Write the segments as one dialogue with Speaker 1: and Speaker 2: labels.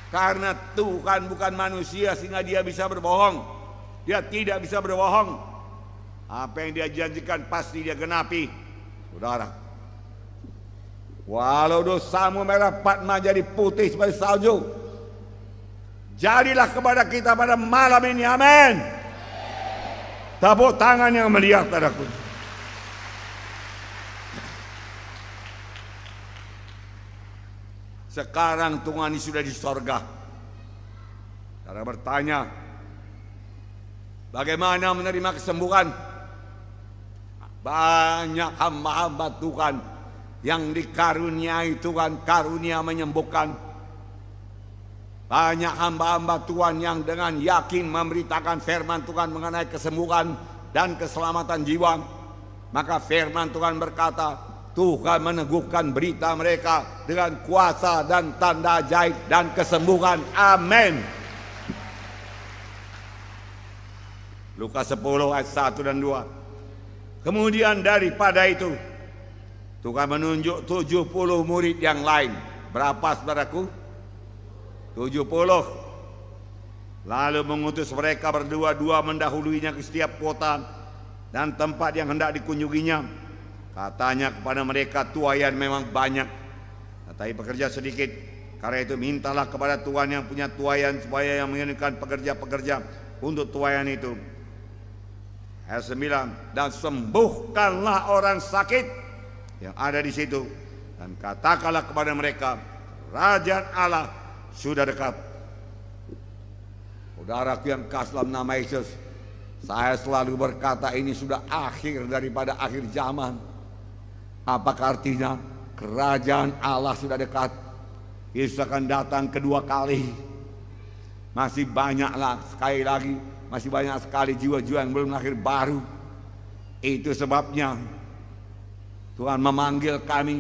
Speaker 1: Karena Tuhan bukan manusia sehingga dia bisa berbohong. Dia tidak bisa berbohong. Apa yang dia janjikan pasti dia genapi. Saudara, walau dosamu merah Patma jadi putih seperti salju, jadilah kepada kita pada malam ini, amin. Tepuk tangan yang meriah, saudaraku. Sekarang Tuhan ini sudah di sorga. Saudara bertanya, bagaimana menerima kesembuhan? Banyak hamba-hamba Tuhan yang dikaruniai Tuhan karunia menyembuhkan. Banyak hamba-hamba Tuhan yang dengan yakin memberitakan firman Tuhan mengenai kesembuhan dan keselamatan jiwa. Maka firman Tuhan berkata, Tuhan meneguhkan berita mereka dengan kuasa dan tanda ajaib dan kesembuhan. Amin. Lukas 10 ayat 1 dan 2. Kemudian daripada itu, Tuhan menunjuk 70 murid yang lain. Berapa, saudaraku? 70. Lalu mengutus mereka berdua-dua mendahuluinya ke setiap kota dan tempat yang hendak dikunjunginya. Katanya kepada mereka, tuaian memang banyak, tetapi pekerja sedikit. Karena itu mintalah kepada Tuhan yang punya tuaian supaya yang mengirimkan pekerja-pekerja untuk tuaian itu. Ayat 9, dan sembuhkanlah orang sakit yang ada di situ, dan katakanlah kepada mereka, kerajaan Allah sudah dekat. Saudaraku yang kasih dalam nama Yesus, saya selalu berkata ini sudah akhir daripada akhir zaman. Apakah artinya? Kerajaan Allah sudah dekat. Yesus akan datang kedua kali. Masih banyaklah, sekali lagi, masih banyak sekali jiwa-jiwa yang belum lahir baru. Itu sebabnya Tuhan memanggil kami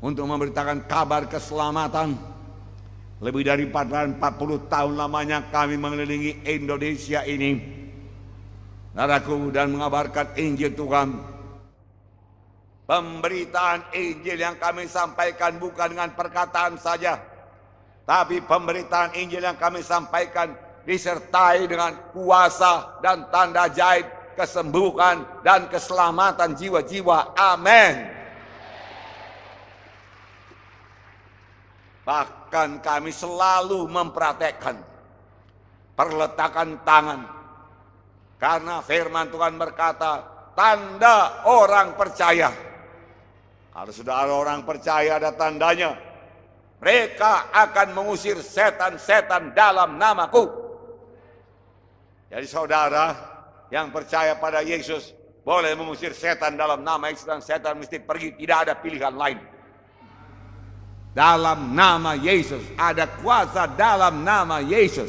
Speaker 1: untuk memberitakan kabar keselamatan. Lebih dari 40 tahun lamanya kami mengelilingi Indonesia ini, saudaraku, dan mengabarkan Injil Tuhan. Pemberitaan Injil yang kami sampaikan bukan dengan perkataan saja, tapi pemberitaan Injil yang kami sampaikan disertai dengan kuasa dan tanda ajaib, kesembuhan dan keselamatan jiwa-jiwa. Amin. Bahkan kami selalu mempraktekkan perletakan tangan, karena firman Tuhan berkata, tanda orang percaya. Kalau sudah ada orang percaya, ada tandanya. Mereka akan mengusir setan-setan dalam namaku. Jadi saudara yang percaya pada Yesus boleh mengusir setan dalam nama Yesus, dan setan mesti pergi. Tidak ada pilihan lain. Dalam nama Yesus, ada kuasa dalam nama Yesus.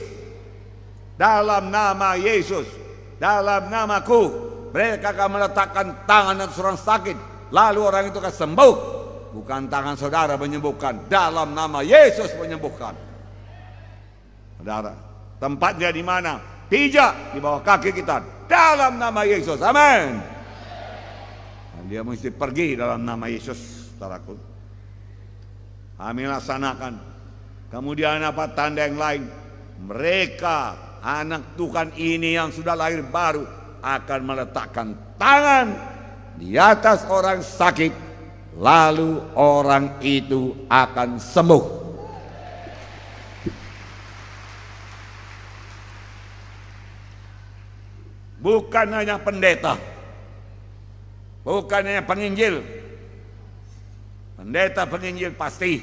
Speaker 1: Dalam nama Yesus, dalam namaku, mereka akan meletakkan tangan atas orang sakit, lalu orang itu akan sembuh. Bukan tangan saudara menyembuhkan, dalam nama Yesus menyembuhkan. Saudara, tempatnya di mana? Pijak di bawah kaki kita, dalam nama Yesus. Amin. Dan dia mesti pergi dalam nama Yesus, saudaraku. Kami laksanakan. Kemudian apa tanda yang lain? Mereka, anak Tuhan ini yang sudah lahir baru, akan meletakkan tangan di atas orang sakit, lalu orang itu akan sembuh. Bukan hanya pendeta, bukan hanya penginjil. Pendeta penginjil pasti,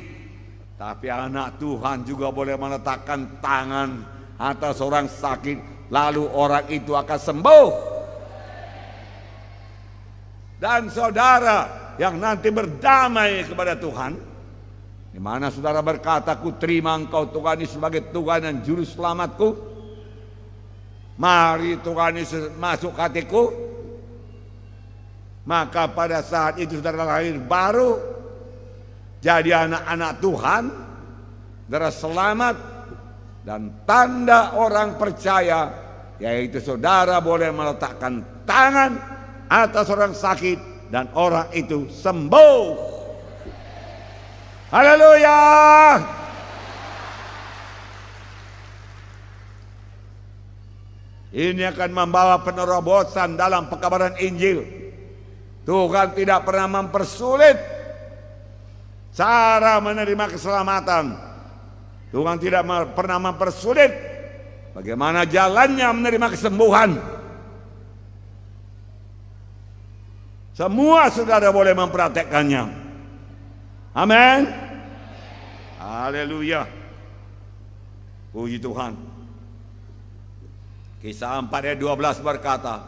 Speaker 1: tapi anak Tuhan juga boleh meletakkan tangan atas orang sakit, lalu orang itu akan sembuh. Dan saudara yang nanti berdamai kepada Tuhan, di mana saudara berkata, ku terima engkau Tuhan ini sebagai Tuhan dan Juru Selamatku, mari Tuhan Yesus masuk hatiku. Maka pada saat itu saudara lahir baru, jadi anak-anak Tuhan, saudara selamat. Dan tanda orang percaya, yaitu saudara boleh meletakkan tangan atas orang sakit dan orang itu sembuh. Haleluya. Ini akan membawa penerobosan dalam pekabaran Injil. Tuhan tidak pernah mempersulit cara menerima keselamatan. Tuhan tidak pernah mempersulit bagaimana jalannya menerima kesembuhan. Semua saudara boleh mempraktekkannya. Amin. Haleluya. Puji Tuhan. Kisah 4 ayat 12 berkata,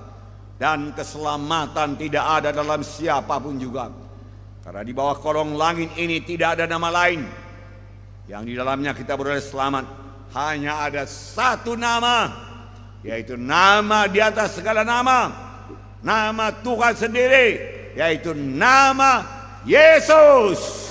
Speaker 1: dan keselamatan tidak ada dalam siapapun juga, karena di bawah kolong langit ini tidak ada nama lain yang di dalamnya kita beroleh selamat. Hanya ada satu nama, yaitu nama di atas segala nama, nama Tuhan sendiri, yaitu nama Yesus.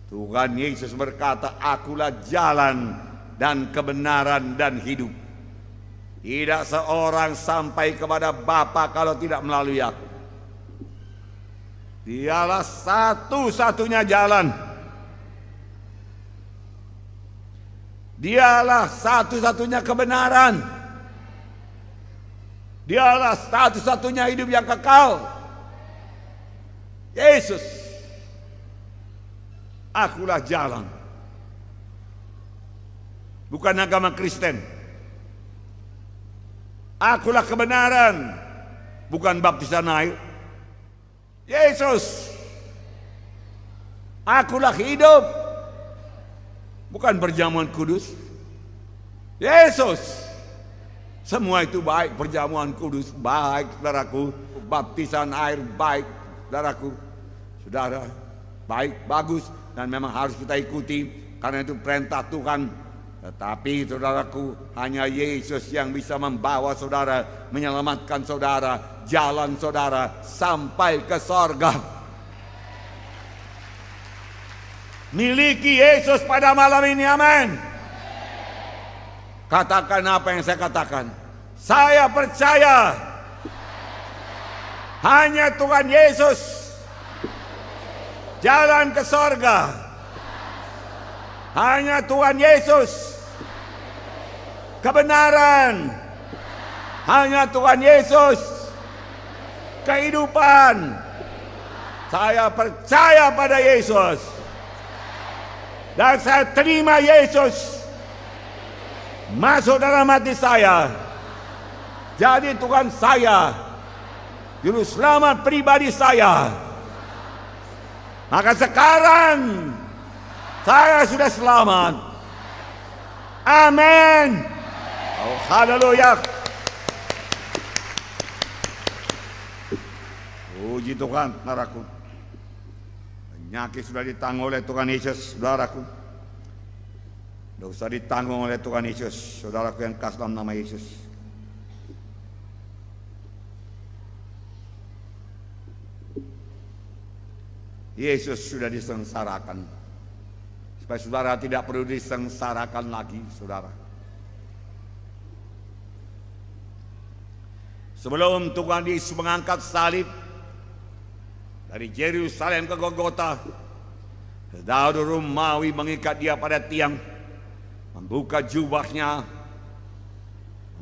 Speaker 1: Tuhan Yesus berkata, akulah jalan dan kebenaran dan hidup. Tidak seorang sampai kepada Bapa kalau tidak melalui aku. Dialah satu-satunya jalan. Dialah satu-satunya kebenaran. Dialah satu-satunya hidup yang kekal. Yesus. Akulah jalan. Bukan agama Kristen. Akulah kebenaran. Bukan baptisan air. Yesus. Akulah hidup. Bukan perjamuan kudus. Yesus. Semua itu baik. Perjamuan kudus baik, saudaraku. Baptisan air baik, saudaraku. Saudara, baik, bagus. Dan memang harus kita ikuti, karena itu perintah Tuhan. Tetapi saudaraku, hanya Yesus yang bisa membawa saudara, menyelamatkan saudara, jalan saudara sampai ke sorga. Miliki Yesus pada malam ini, amin. Katakan apa yang saya katakan. Saya percaya hanya Tuhan Yesus jalan ke sorga. Hanya Tuhan Yesus kebenaran. Hanya Tuhan Yesus kehidupan. Saya percaya pada Yesus. Dan saya terima Yesus masuk dalam hati saya. Jadi Tuhan saya, juru selamat pribadi saya. Maka sekarang saya sudah selamat. Amin. Oh, haleluya. Puji Tuhan, saudaraku. Penyakit sudah ditanggung oleh Tuhan Yesus, saudaraku. Dosa ditanggung oleh Tuhan Yesus, saudaraku yang kasih dalam nama Yesus. Yesus sudah disengsarakan, supaya saudara tidak perlu disengsarakan lagi, saudara. Sebelum Tuhan Yesus mengangkat salib dari Yerusalem ke Golgota, Daud Romawi mengikat dia pada tiang, membuka jubahnya,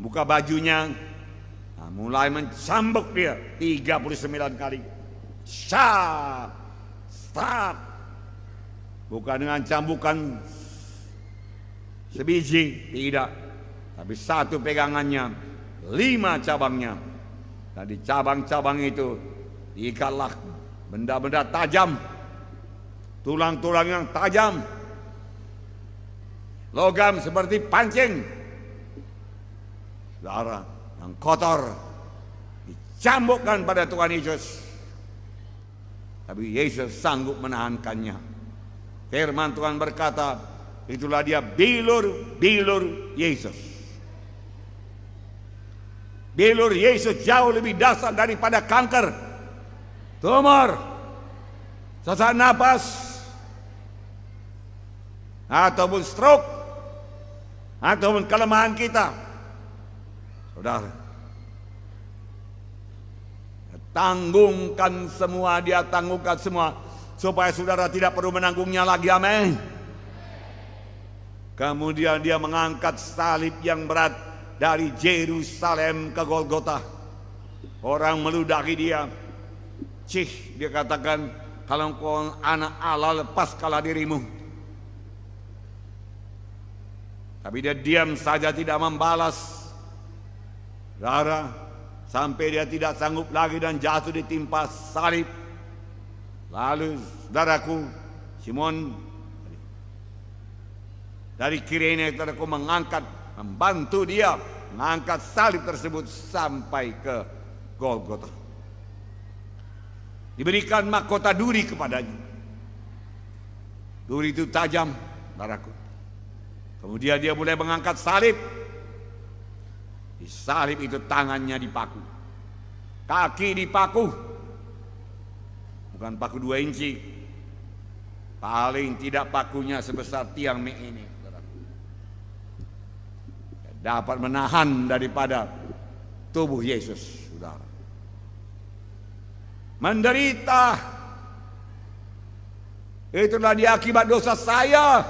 Speaker 1: membuka bajunya, mulai mencambuk dia 39 kali. Syah. Stop. Bukan dengan cambukan sebiji, tidak. Tapi satu pegangannya, 5 cabangnya. Dan di cabang-cabang itu diikatlah benda-benda tajam, tulang-tulang yang tajam, logam seperti pancing. Saudara yang kotor dicambukkan pada Tuhan Yesus. Tapi Yesus sanggup menahankannya. Firman Tuhan berkata, itulah dia bilur Yesus. Bilur Yesus jauh lebih dahsyat daripada kanker, tumor, sesak napas, ataupun stroke, ataupun kelemahan kita. Saudara, tanggungkan semua, dia tanggungkan semua, supaya saudara tidak perlu menanggungnya lagi, amin. Kemudian dia mengangkat salib yang berat dari Yerusalem ke Golgota. Orang meludahi dia. Cih, dia katakan, kalau engkau anak Allah, lepaskanlah dirimu. Tapi dia diam saja, tidak membalas. Saudara, sampai dia tidak sanggup lagi dan jatuh ditimpa salib. Lalu saudaraku Simon dari Kirene, saudaraku, membantu dia mengangkat salib tersebut sampai ke Golgota. Diberikan mahkota duri kepadanya. Duri itu tajam, saudaraku. Kemudian dia mulai mengangkat salib. Di salib itu tangannya dipaku, kaki dipaku, bukan paku 2 inci, paling tidak pakunya sebesar tiang mie ini. Dapat menahan daripada tubuh Yesus, saudara. Menderita, itulah dia akibat dosa saya,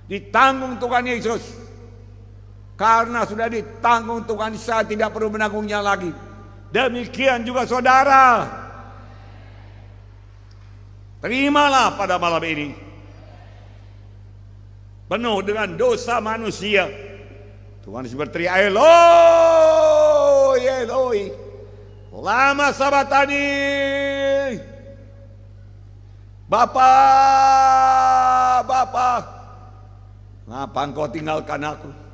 Speaker 1: ditanggung Tuhan Yesus. Karena sudah ditanggung Tuhan, saya tidak perlu menanggungnya lagi. Demikian juga saudara. Terimalah pada malam ini. Penuh dengan dosa manusia. Tuhan Yesus berteriak, Eloi, Eloi, lama sabatani. Bapa, Bapa, ngapa engkau tinggalkan aku?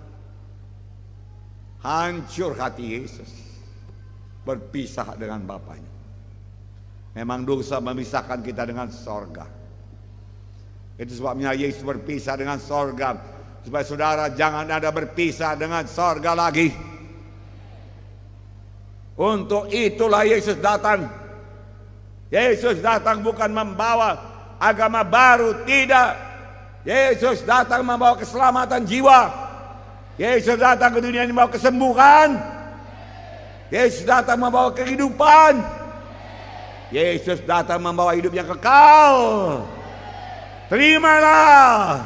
Speaker 1: Hancur hati Yesus, berpisah dengan Bapaknya. Memang dosa memisahkan kita dengan sorga. Itu sebabnya Yesus berpisah dengan sorga, supaya saudara jangan ada berpisah dengan sorga lagi. Untuk itulah Yesus datang. Yesus datang bukan membawa agama baru, tidak. Yesus datang membawa keselamatan jiwa. Yesus datang ke dunia ini membawa kesembuhan. Yesus datang membawa kehidupan. Yesus datang membawa hidup yang kekal. Terimalah.